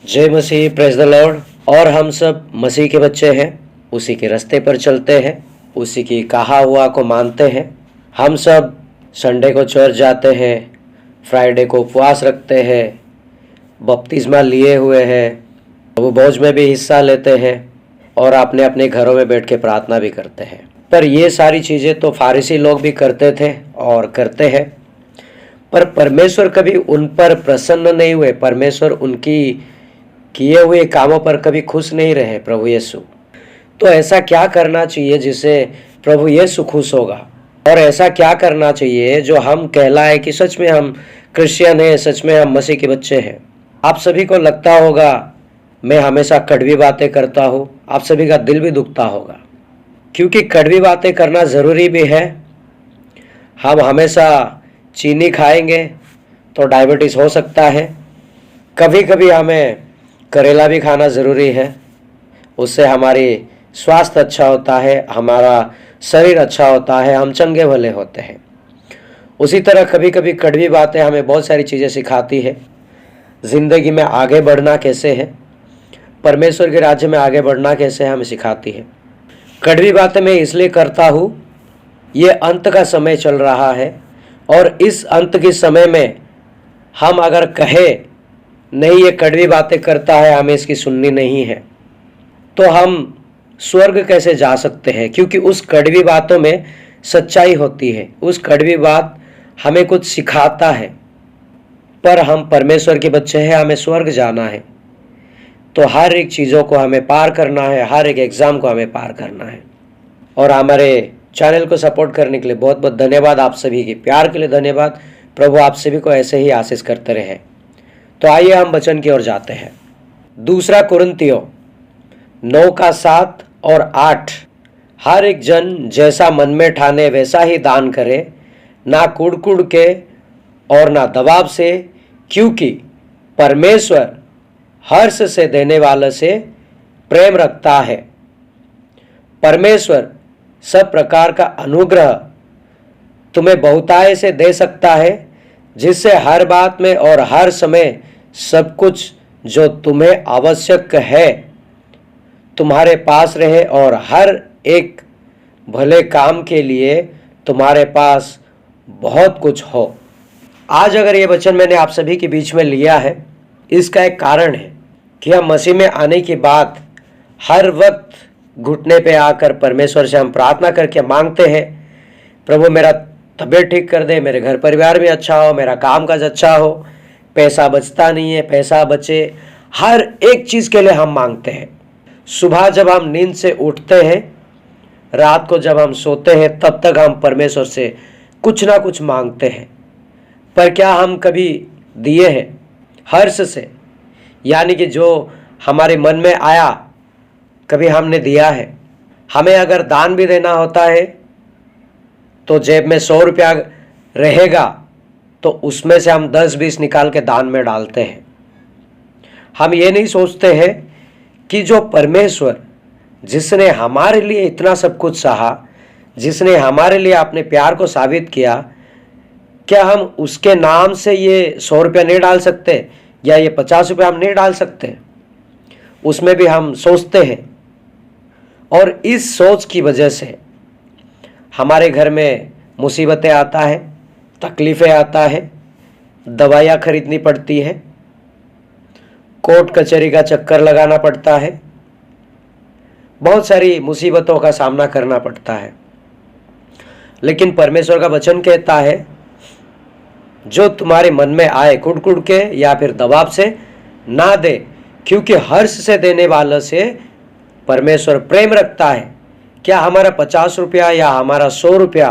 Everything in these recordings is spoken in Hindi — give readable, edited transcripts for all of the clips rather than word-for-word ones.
जय मसीह, प्रेज द लॉर्ड। और हम सब मसीह के बच्चे हैं, उसी के रास्ते पर चलते हैं, उसी की कहा हुआ को मानते हैं। हम सब संडे को चर्च जाते हैं, फ्राइडे को उपवास रखते हैं, बपतिस्मा लिए हुए हैं, वो भोज में भी हिस्सा लेते हैं और अपने अपने घरों में बैठ के प्रार्थना भी करते हैं। पर ये सारी चीज़ें तो फारिसी लोग भी करते थे और करते हैं, पर परमेश्वर कभी उन पर प्रसन्न नहीं हुए। परमेश्वर उनकी किए हुए कामों पर कभी खुश नहीं रहे प्रभु यीशु। तो ऐसा क्या करना चाहिए जिससे प्रभु यीशु खुश होगा, और ऐसा क्या करना चाहिए जो हम कहलाए कि सच में हम क्रिश्चियन हैं, सच में हम मसीह के बच्चे हैं। आप सभी को लगता होगा मैं हमेशा कड़वी बातें करता हूँ, आप सभी का दिल भी दुखता होगा, क्योंकि कड़वी बातें करना ज़रूरी भी है। हम हमेशा चीनी खाएंगे तो डायबिटीज़ हो सकता है। कभी कभी हमें करेला भी खाना ज़रूरी है, उससे हमारी स्वास्थ्य अच्छा होता है, हमारा शरीर अच्छा होता है, हम चंगे भले होते हैं। उसी तरह कभी कभी कड़वी बातें हमें बहुत सारी चीज़ें सिखाती है। ज़िंदगी में आगे बढ़ना कैसे है, परमेश्वर के राज्य में आगे बढ़ना कैसे है, हमें सिखाती है। कड़वी बातें मैं इसलिए करता हूँ, ये अंत का समय चल रहा है, और इस अंत के समय में हम अगर कहे नहीं ये कड़वी बातें करता है, हमें इसकी सुननी नहीं है, तो हम स्वर्ग कैसे जा सकते हैं? क्योंकि उस कड़वी बातों में सच्चाई होती है, उस कड़वी बात हमें कुछ सिखाता है। पर हम परमेश्वर के बच्चे हैं, हमें स्वर्ग जाना है, तो हर एक चीज़ों को हमें पार करना है, हर एक एग्ज़ाम को हमें पार करना है। और हमारे चैनल को सपोर्ट करने के लिए बहुत बहुत धन्यवाद। आप सभी के प्यार के लिए धन्यवाद। प्रभु आप सभी को ऐसे ही आशीष करते रहे। तो आइए हम वचन की ओर जाते हैं। दूसरा कुरिन्थियों 9:7 और 8। हर एक जन जैसा मन में ठाने वैसा ही दान करे, ना कुड़ के और ना दबाव से, क्योंकि परमेश्वर हर्ष से देने वाले से प्रेम रखता है। परमेश्वर सब प्रकार का अनुग्रह तुम्हें बहुतायत से दे सकता है, जिससे हर बात में और हर समय सब कुछ जो तुम्हें आवश्यक है तुम्हारे पास रहे, और हर एक भले काम के लिए तुम्हारे पास बहुत कुछ हो। आज अगर ये वचन मैंने आप सभी के बीच में लिया है, इसका एक कारण है कि हम मसीह में आने के बाद हर वक्त घुटने पे आकर परमेश्वर से हम प्रार्थना करके मांगते हैं, प्रभु मेरा तबीयत ठीक कर दे, मेरे घर परिवार में अच्छा हो, मेरा काम काज अच्छा हो, पैसा बचता नहीं है, पैसा बचे। हर एक चीज़ के लिए हम मांगते हैं। सुबह जब हम नींद से उठते हैं, रात को जब हम सोते हैं, तब तक हम परमेश्वर से कुछ ना कुछ मांगते हैं। पर क्या हम कभी दिए हैं हर्ष से? यानी कि जो हमारे मन में आया कभी हमने दिया है? हमें अगर दान भी देना होता है तो जेब में 100 रुपया रहेगा, तो उसमें से हम 10-20 निकाल के दान में डालते हैं। हम ये नहीं सोचते हैं कि जो परमेश्वर जिसने हमारे लिए इतना सब कुछ सहा, जिसने हमारे लिए अपने प्यार को साबित किया, क्या हम उसके नाम से ये 100 रुपया नहीं डाल सकते, या ये 50 रुपया हम नहीं डाल सकते? उसमें भी हम सोचते हैं, और इस सोच की वजह से हमारे घर में मुसीबतें आता है, तकलीफ़ें आता है, दवाइयाँ खरीदनी पड़ती है, कोर्ट कचहरी का चक्कर लगाना पड़ता है, बहुत सारी मुसीबतों का सामना करना पड़ता है। लेकिन परमेश्वर का वचन कहता है, जो तुम्हारे मन में आए कुड़ के या फिर दबाव से ना दे, क्योंकि हर्ष से देने वाले से परमेश्वर प्रेम रखता है। क्या हमारा 50 रुपया या हमारा 100 रुपया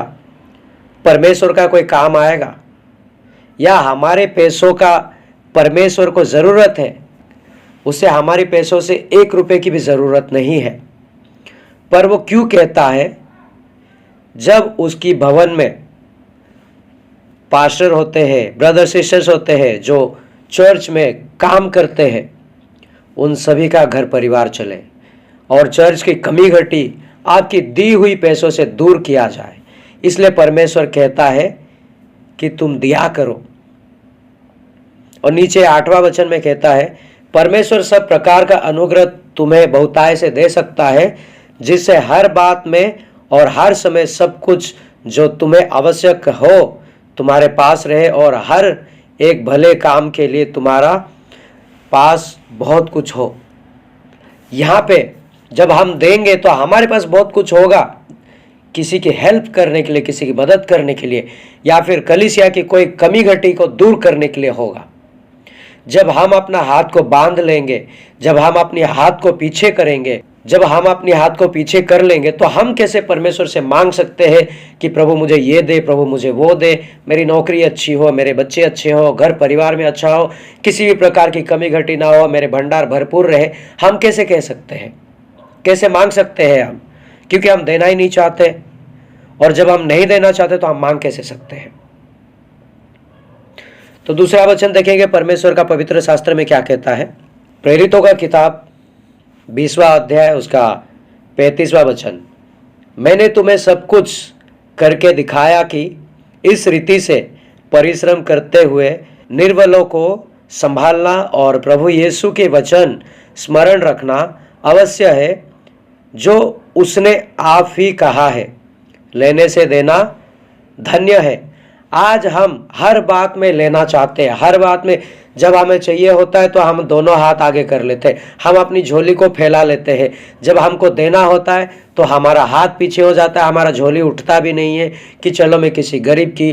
परमेश्वर का कोई काम आएगा? या हमारे पैसों का परमेश्वर को ज़रूरत है? उसे हमारे पैसों से 1 रुपये की भी ज़रूरत नहीं है। पर वो क्यों कहता है? जब उसकी भवन में पास्टर होते हैं, ब्रदर सिस्टर्स होते हैं, जो चर्च में काम करते हैं, उन सभी का घर परिवार चले और चर्च की कमी घटी आपकी दी हुई पैसों से दूर किया जाए। इसलिए परमेश्वर कहता है कि तुम दिया करो। और नीचे 8वां वचन में कहता है, परमेश्वर सब प्रकार का अनुग्रह तुम्हें बहुतायत से दे सकता है, जिससे हर बात में और हर समय सब कुछ जो तुम्हें आवश्यक हो तुम्हारे पास रहे, और हर एक भले काम के लिए तुम्हारा पास बहुत कुछ हो। यहाँ पे जब हम देंगे तो हमारे पास बहुत कुछ होगा, किसी की हेल्प करने के लिए, किसी की मदद करने के लिए, या फिर कलीसिया की कोई कमी घटी को दूर करने के लिए होगा। जब हम अपना हाथ को बांध लेंगे, जब हम अपने हाथ को पीछे करेंगे, जब हम अपने हाथ को पीछे कर लेंगे, तो हम कैसे परमेश्वर से मांग सकते हैं कि प्रभु मुझे ये दे, प्रभु मुझे वो दे, मेरी नौकरी अच्छी हो, मेरे बच्चे अच्छे हो, घर परिवार में अच्छा हो, किसी भी प्रकार की कमी घटी ना हो, मेरे भंडार भरपूर रहे। हम कैसे कह सकते हैं, कैसे मांग सकते हैं हम? क्योंकि हम देना ही नहीं चाहते, और जब हम नहीं देना चाहते तो हम मांग कैसे सकते हैं? तो दूसरा वचन देखेंगे परमेश्वर का पवित्र शास्त्र में क्या कहता है। प्रेरितों का किताब 20वां अध्याय उसका 35वां वचन, मैंने तुम्हें सब कुछ करके दिखाया कि इस रीति से परिश्रम करते हुए निर्बलों को संभालना और प्रभु यीशु के वचन स्मरण रखना अवश्य है, जो उसने आप ही कहा है, लेने से देना धन्य है। आज हम हर बात में लेना चाहते हैं, हर बात में जब हमें चाहिए होता है तो हम दोनों हाथ आगे कर लेते हैं, हम अपनी झोली को फैला लेते हैं। जब हमको देना होता है तो हमारा हाथ पीछे हो जाता है, हमारा झोली उठता भी नहीं है कि चलो मैं किसी गरीब की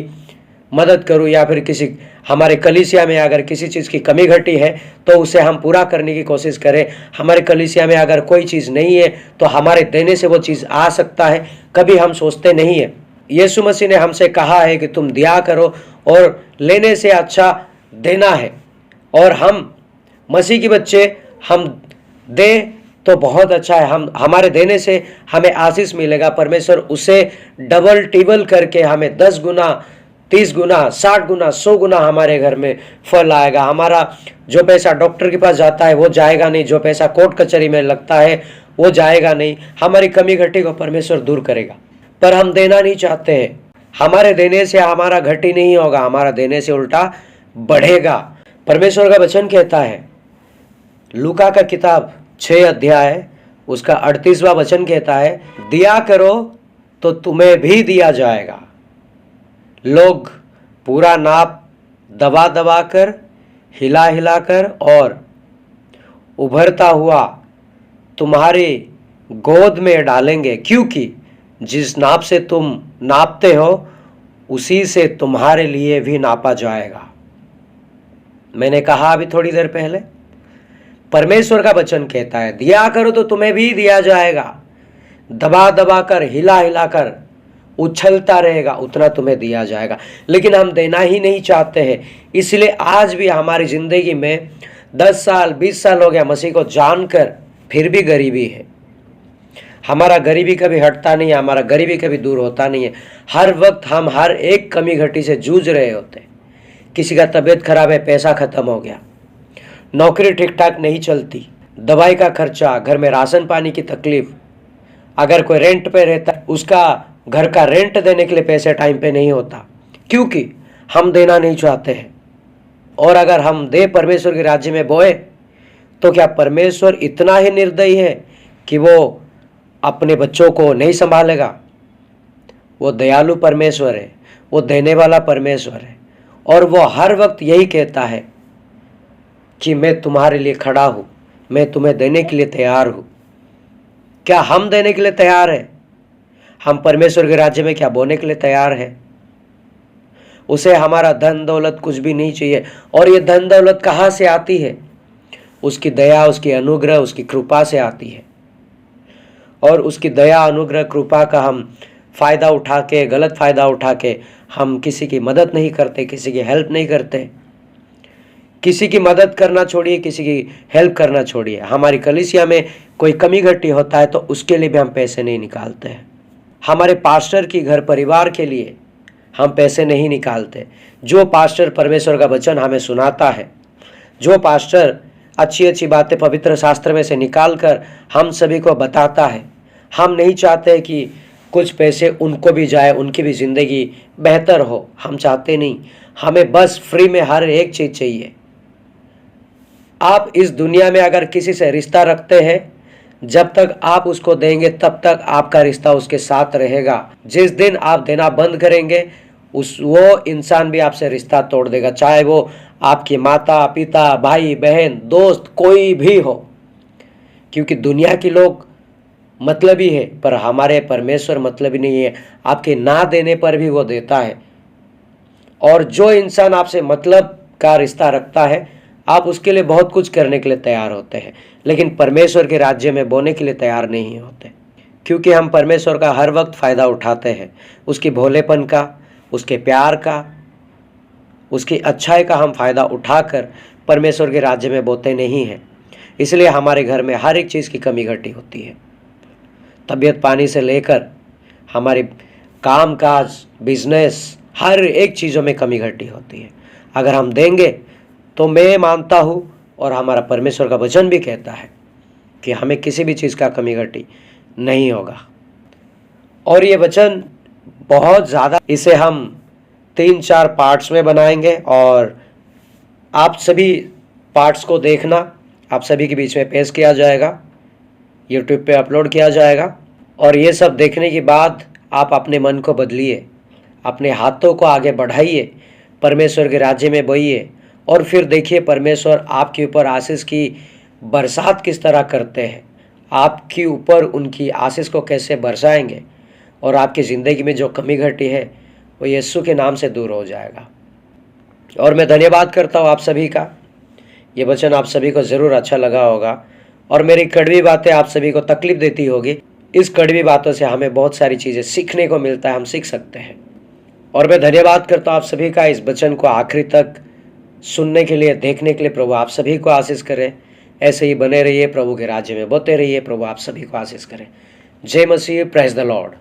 मदद करूं, या फिर किसी हमारे कलीसिया में अगर किसी चीज़ की कमी घटी है तो उसे हम पूरा करने की कोशिश करें। हमारे कलीसिया में अगर कोई चीज़ नहीं है तो हमारे देने से वो चीज़ आ सकता है, कभी हम सोचते नहीं है। यीशु मसीह ने हमसे कहा है कि तुम दिया करो, और लेने से अच्छा देना है। और हम मसीह के बच्चे, हम दें तो बहुत अच्छा है, हम हमारे देने से हमें आशीष मिलेगा। परमेश्वर उसे डबल टिबल करके हमें 10 गुना, 30 गुना, 60 गुना, 100 गुना हमारे घर में फल आएगा। हमारा जो पैसा डॉक्टर के पास जाता है वो जाएगा नहीं, जो पैसा कोर्ट कचहरी में लगता है वो जाएगा नहीं। हमारी कमी घटी को परमेश्वर दूर करेगा, पर हम देना नहीं चाहते हैं। हमारे देने से हमारा घटी नहीं होगा, हमारा देने से उल्टा बढ़ेगा। परमेश्वर का वचन कहता है, लूका का किताब 6 अध्याय उसका 38वां वचन कहता है, दिया करो तो तुम्हें भी दिया जाएगा, लोग पूरा नाप दबा दबा कर, हिला हिला कर और उभरता हुआ तुम्हारी गोद में डालेंगे, क्योंकि जिस नाप से तुम नापते हो उसी से तुम्हारे लिए भी नापा जाएगा। मैंने कहा अभी थोड़ी देर पहले, परमेश्वर का वचन कहता है दिया करो तो तुम्हें भी दिया जाएगा, दबा दबा कर, हिला हिला कर, उछलता रहेगा, उतना तुम्हें दिया जाएगा। लेकिन हम देना ही नहीं चाहते हैं, इसलिए आज भी हमारी जिंदगी में 10 साल 20 साल हो गया मसीह को जानकर, फिर भी गरीबी है। हमारा गरीबी कभी हटता नहीं है, हमारा गरीबी कभी दूर होता नहीं है। हर वक्त हम हर एक कमी घटी से जूझ रहे होते हैं। किसी का तबीयत खराब है, पैसा खत्म हो गया, नौकरी ठीक ठाक नहीं चलती, दवाई का खर्चा, घर में राशन पानी की तकलीफ, अगर कोई रेंट पे रहता है उसका घर का रेंट देने के लिए पैसे टाइम पे नहीं होता, क्योंकि हम देना नहीं चाहते हैं। और अगर हम दे परमेश्वर के राज्य में बोए, तो क्या परमेश्वर इतना ही निर्दयी है कि वो अपने बच्चों को नहीं संभालेगा? वो दयालु परमेश्वर है, वो देने वाला परमेश्वर है, और वो हर वक्त यही कहता है कि मैं तुम्हारे लिए खड़ा हूँ, मैं तुम्हें देने के लिए तैयार हूँ। क्या हम देने के लिए तैयार हैं? हम परमेश्वर के राज्य में क्या बोने के लिए तैयार हैं? उसे हमारा धन दौलत कुछ भी नहीं चाहिए। और ये धन दौलत कहाँ से आती है? उसकी दया, उसकी अनुग्रह, उसकी कृपा से आती है। और उसकी दया, अनुग्रह, कृपा का हम फ़ायदा उठा के, गलत फ़ायदा उठा के हम किसी की मदद नहीं करते, किसी की हेल्प नहीं करते। किसी की मदद करना छोड़िए, किसी की हेल्प करना छोड़िए। हमारी कलीसिया में कोई कमी घटी होता है तो उसके लिए भी हम पैसे नहीं निकालते हैं। हमारे पास्टर की घर परिवार के लिए हम पैसे नहीं निकालते। जो पास्टर परमेश्वर का वचन हमें सुनाता है, जो पास्टर अच्छी अच्छी बातें पवित्र शास्त्र में से निकाल कर हम सभी को बताता है, हम नहीं चाहते कि कुछ पैसे उनको भी जाए, उनकी भी ज़िंदगी बेहतर हो। हम चाहते नहीं, हमें बस फ्री में हर एक चीज़ चाहिए। आप इस दुनिया में अगर किसी से रिश्ता रखते हैं, जब तक आप उसको देंगे तब तक आपका रिश्ता उसके साथ रहेगा। जिस दिन आप देना बंद करेंगे वो इंसान भी आपसे रिश्ता तोड़ देगा, चाहे वो आपकी माता पिता भाई बहन दोस्त कोई भी हो। क्योंकि दुनिया के लोग मतलबी है, पर हमारे परमेश्वर मतलबी नहीं है। आपके ना देने पर भी वो देता है। और जो इंसान आपसे मतलब का रिश्ता रखता है, आप उसके लिए बहुत कुछ करने के लिए तैयार होते हैं, लेकिन परमेश्वर के राज्य में बोने के लिए तैयार नहीं होते। क्योंकि हम परमेश्वर का हर वक्त फ़ायदा उठाते हैं, उसकी भोलेपन का, उसके प्यार का, उसकी अच्छाई का हम फ़ायदा उठाकर परमेश्वर के राज्य में बोते नहीं हैं। इसलिए हमारे घर में हर एक चीज़ की कमी घटी होती है। तबीयत पानी से लेकर हमारी काम काज बिजनेस हर एक चीज़ों में कमी घटी होती है। अगर हम देंगे तो मैं मानता हूँ, और हमारा परमेश्वर का वचन भी कहता है कि हमें किसी भी चीज़ का कमी घटी नहीं होगा। और ये वचन बहुत ज़्यादा, इसे हम 3-4 पार्ट्स में बनाएंगे और आप सभी पार्ट्स को देखना, आप सभी के बीच में पेश किया जाएगा, यूट्यूब पे अपलोड किया जाएगा। और ये सब देखने के बाद आप अपने मन को बदलिए, अपने हाथों को आगे बढ़ाइए, परमेश्वर के राज्य में बोइए, और फिर देखिए परमेश्वर आपके ऊपर आशीष की बरसात किस तरह करते हैं, आपके ऊपर उनकी आशीष को कैसे बरसाएंगे, और आपकी ज़िंदगी में जो कमी घटी है वो यीशु के नाम से दूर हो जाएगा। और मैं धन्यवाद करता हूँ आप सभी का। ये वचन आप सभी को ज़रूर अच्छा लगा होगा, और मेरी कड़वी बातें आप सभी को तकलीफ देती होगी। इस कड़वी बातों से हमें बहुत सारी चीज़ें सीखने को मिलता है, हम सीख सकते हैं। और मैं धन्यवाद करता हूँ आप सभी का इस वचन को आखिरी तक सुनने के लिए, देखने के लिए। प्रभु आप सभी को आशीष करें, ऐसे ही बने रहिए, प्रभु के राज्य में बोते रहिए। प्रभु आप सभी को आशीष करें। जय मसीह, प्रेज द लॉर्ड।